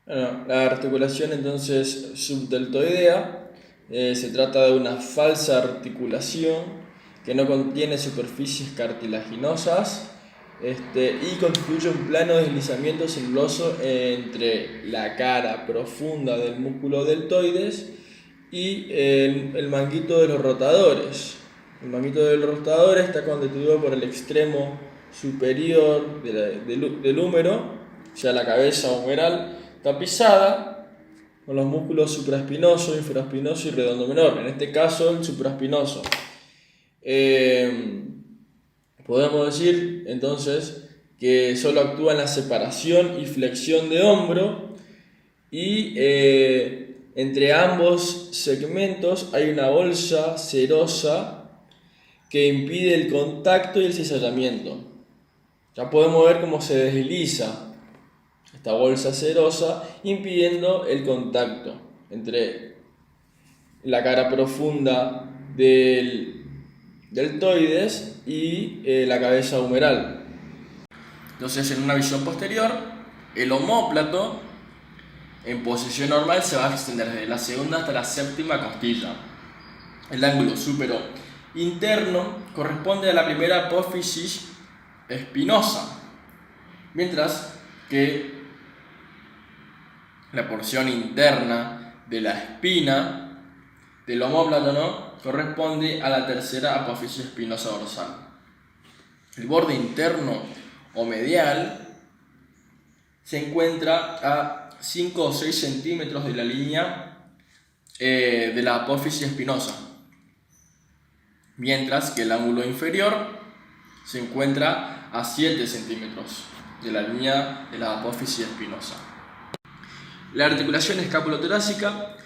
Bueno, la articulación entonces subdeltoidea se trata de una falsa articulación que no contiene superficies cartilaginosas y constituye un plano deslizamiento celuloso entre la cara profunda del músculo deltoides y el manguito de los rotadores. El manguito de los rotadores está constituido por el extremo superior del húmero, o sea, la cabeza humeral tapizada con los músculos supraespinoso, infraespinoso y redondo menor. En este caso, el supraespinoso. Podemos decir entonces que solo actúa en la separación y flexión de hombro y entre ambos segmentos hay una bolsa serosa que impide el contacto y el cizallamiento. Ya podemos ver cómo se desliza esta bolsa serosa impidiendo el contacto entre la cara profunda del deltoides y la cabeza humeral. Entonces, en una visión posterior, el omóplato en posición normal se va a extender desde la segunda hasta la séptima costilla. El ángulo súpero interno corresponde a la primera apófisis espinosa, mientras que la porción interna de la espina del omóplato corresponde a la tercera apófisis espinosa dorsal. El borde interno o medial se encuentra a 5 o 6 centímetros de la línea de la apófisis espinosa, mientras que el ángulo inferior se encuentra a 7 centímetros de la línea de la apófisis espinosa. La articulación escapulotorácica,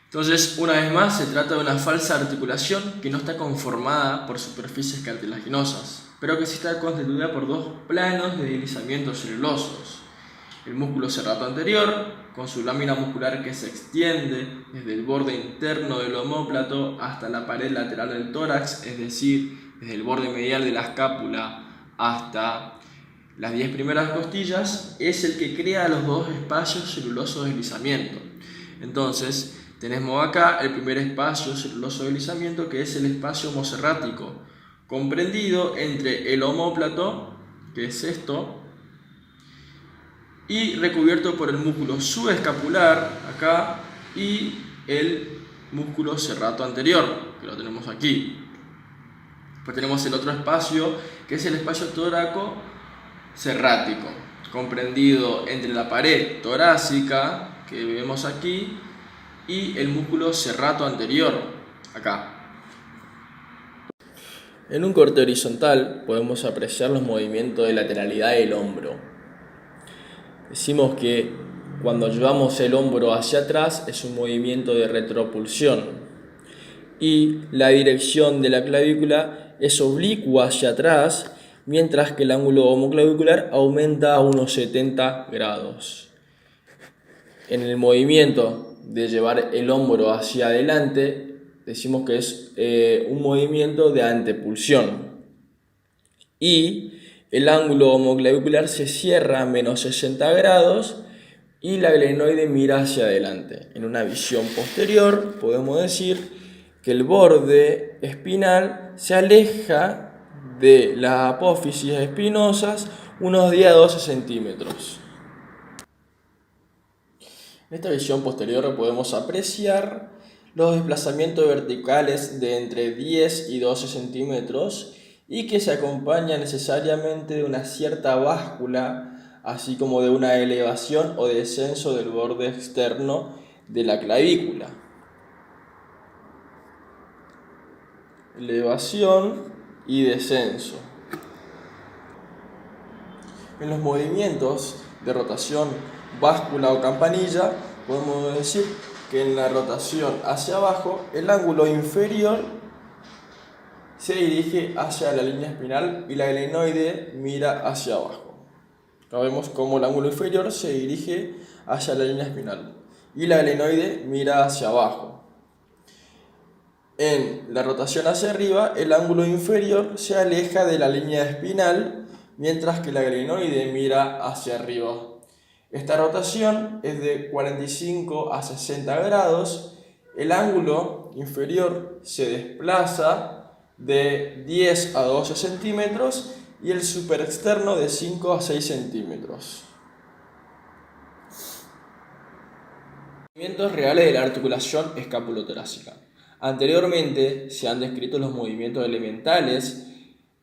entonces, una vez más, se trata de una falsa articulación que no está conformada por superficies cartilaginosas, pero que sí está constituida por dos planos de deslizamientos celulosos. El músculo serrato anterior, con su lámina muscular que se extiende desde el borde interno del omóplato hasta la pared lateral del tórax, es decir, desde el borde medial de la escápula hasta las 10 primeras costillas, es el que crea los dos espacios celulosos de deslizamiento. Entonces, tenemos acá el primer espacio celuloso de deslizamiento, que es el espacio homoserrático, comprendido entre el omóplato, que es esto, y recubierto por el músculo subescapular, acá, y el músculo serrato anterior, que lo tenemos aquí. Después tenemos el otro espacio, que es el espacio torácico serrático, comprendido entre la pared torácica, que vemos aquí, y el músculo serrato anterior, acá. En un corte horizontal podemos apreciar los movimientos de lateralidad del hombro. Decimos que cuando llevamos el hombro hacia atrás es un movimiento de retropulsión y la dirección de la clavícula es oblicua hacia atrás, mientras que el ángulo homoclavicular aumenta a unos 70 grados. En el movimiento de llevar el hombro hacia adelante, decimos que es un movimiento de antepulsión. Y el ángulo homoclavicular se cierra a menos 60 grados y la glenoide mira hacia adelante. En una visión posterior podemos decir que el borde espinal se aleja de las apófisis espinosas unos 10 a 12 centímetros. En esta visión posterior podemos apreciar los desplazamientos verticales de entre 10 y 12 centímetros y que se acompaña necesariamente de una cierta báscula, así como de una elevación o descenso del borde externo de la clavícula. Elevación y descenso. En los movimientos de rotación báscula o campanilla, podemos decir que en la rotación hacia abajo, el ángulo inferior se dirige hacia la línea espinal y la glenoide mira hacia abajo. Acá vemos cómo el ángulo inferior se dirige hacia la línea espinal y la glenoide mira hacia abajo. En la rotación hacia arriba, el ángulo inferior se aleja de la línea espinal, mientras que la glenoide mira hacia arriba. Esta rotación es de 45 a 60 grados. El ángulo inferior se desplaza de 10 a 12 centímetros y el superexterno de 5 a 6 centímetros. Movimientos reales de la articulación escapulotorácica. Anteriormente se han descrito los movimientos elementales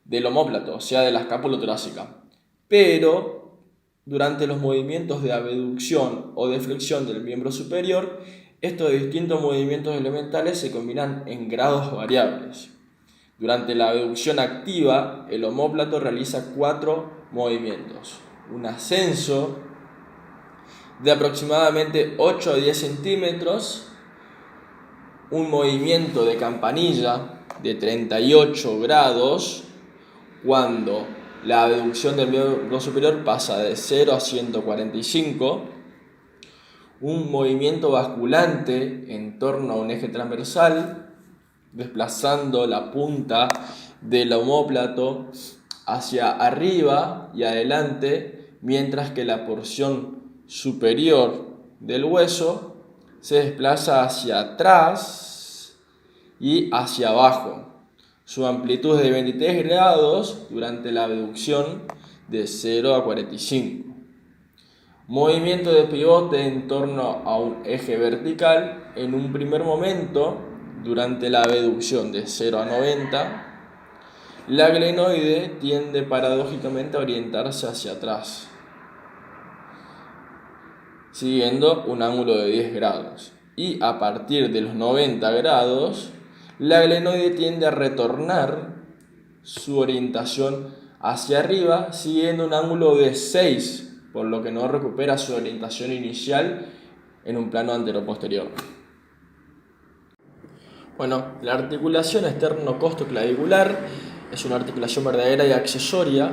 del omóplato, o sea, de la escapulotorácica, pero durante los movimientos de abducción o de flexión del miembro superior, estos distintos movimientos elementales se combinan en grados variables. Durante la abducción activa, el omóplato realiza 4 movimientos: un ascenso de aproximadamente 8 a 10 centímetros, un movimiento de campanilla de 38 grados, cuando la abducción del miembro superior pasa de 0 a 145, un movimiento basculante en torno a un eje transversal, desplazando la punta del omóplato hacia arriba y adelante, mientras que la porción superior del hueso se desplaza hacia atrás y hacia abajo. Su amplitud es de 23 grados durante la abducción de 0 a 45. Movimiento de pivote en torno a un eje vertical en un primer momento durante la abducción de 0 a 90. La glenoide tiende paradójicamente a orientarse hacia atrás, siguiendo un ángulo de 10 grados. Y a partir de los 90 grados, la glenoide tiende a retornar su orientación hacia arriba, siguiendo un ángulo de 6, por lo que no recupera su orientación inicial en un plano anteroposterior. Bueno, la articulación externo-costoclavicular es una articulación verdadera y accesoria,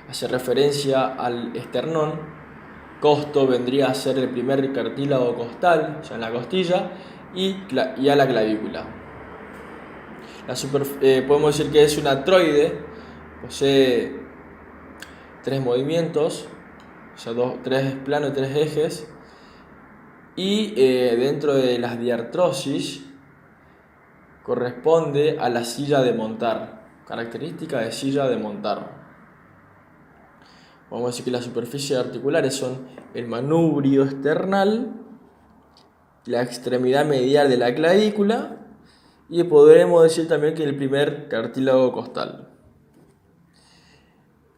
hace referencia al esternón. Costo vendría a ser el primer cartílago costal, o sea, en la costilla, y a la clavícula. Podemos decir que es una troide, posee 3 movimientos, o sea, 3 planos y 3 ejes, y dentro de las diartrosis corresponde a la silla de montar, característica de silla de montar. Vamos a decir que las superficies articulares son el manubrio esternal, la extremidad medial de la clavícula y podremos decir también que el primer cartílago costal.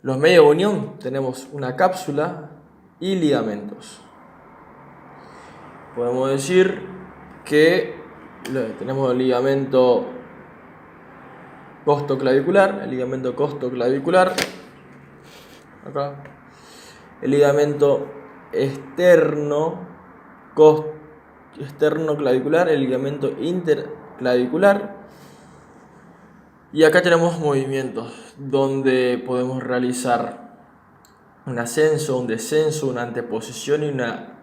Los medios de unión tenemos una cápsula y ligamentos. Podemos decir que tenemos el ligamento costoclavicular, acá, el ligamento esternoclavicular, el ligamento interclavicular, y acá tenemos movimientos donde podemos realizar un ascenso, un descenso, una anteposición y una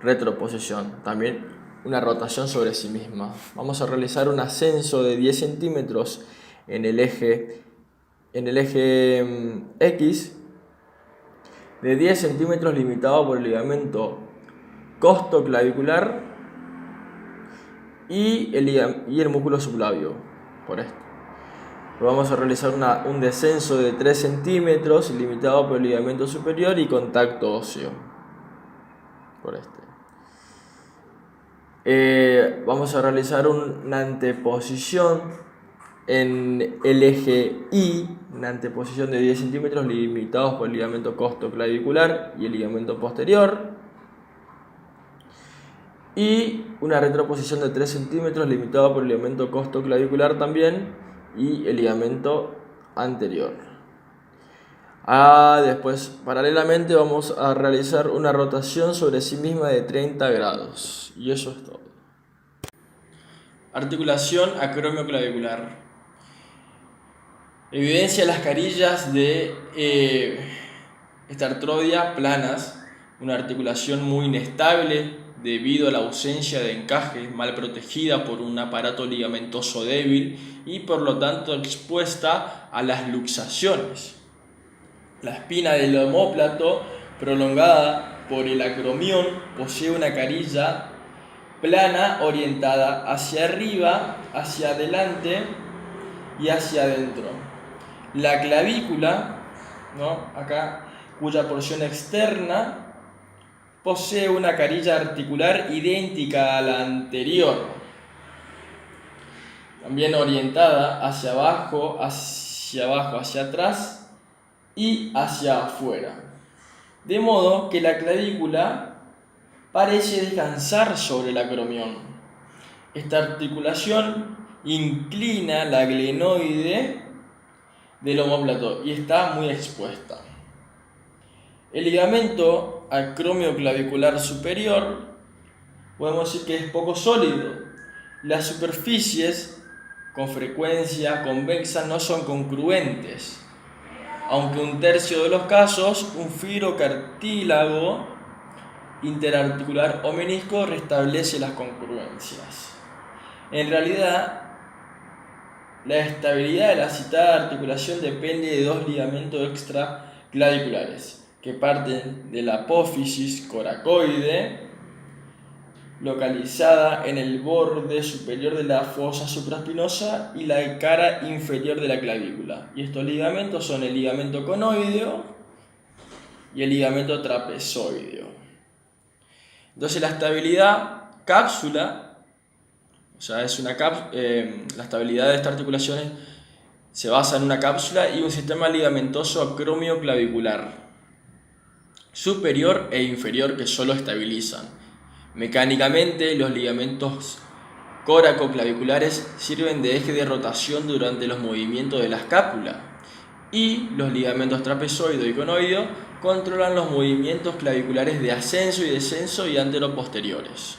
retroposición, también una rotación sobre sí misma. Vamos a realizar un ascenso de 10 centímetros en el eje X, de 10 centímetros limitado por el ligamento costoclavicular y el músculo subclavio, por esto. Vamos a realizar un descenso de 3 centímetros limitado por el ligamento superior y contacto óseo, por este. Vamos a realizar una anteposición en el eje Y, una anteposición de 10 centímetros limitados por el ligamento costoclavicular y el ligamento posterior, y una retroposición de 3 centímetros limitado por el ligamento costoclavicular también y el ligamento anterior. Después, paralelamente, vamos a realizar una rotación sobre sí misma de 30 grados. Y eso es todo. Articulación acromioclavicular. Evidencia las carillas de esta artrodia planas, una articulación muy inestable debido a la ausencia de encaje, mal protegida por un aparato ligamentoso débil y por lo tanto expuesta a las luxaciones. La espina del omóplato prolongada por el acromión posee una carilla plana orientada hacia arriba, hacia adelante y hacia adentro. La clavícula, ¿no? Acá, cuya porción externa posee una carilla articular idéntica a la anterior, también orientada hacia abajo, hacia atrás y hacia afuera. De modo que la clavícula parece descansar sobre el acromión. Esta articulación inclina la glenoide del omóplato y está muy expuesta. El ligamento acromioclavicular superior podemos decir que es poco sólido. Las superficies con frecuencia convexa no son congruentes, aunque un tercio de los casos un fibrocartílago interarticular o menisco restablece las congruencias. En realidad, la estabilidad de la citada articulación depende de dos ligamentos extraclaviculares que parten de la apófisis coracoide, localizada en el borde superior de la fosa supraespinosa y la cara inferior de la clavícula. Y estos ligamentos son el ligamento conoideo y el ligamento trapezoideo. Entonces la estabilidad cápsula, o sea, la estabilidad de estas articulaciones se basa en una cápsula y un sistema ligamentoso acromioclavicular superior e inferior que solo estabilizan. Mecánicamente, los ligamentos coracoclaviculares sirven de eje de rotación durante los movimientos de la escápula y los ligamentos trapezoideo y conoideo controlan los movimientos claviculares de ascenso y descenso y anteroposteriores.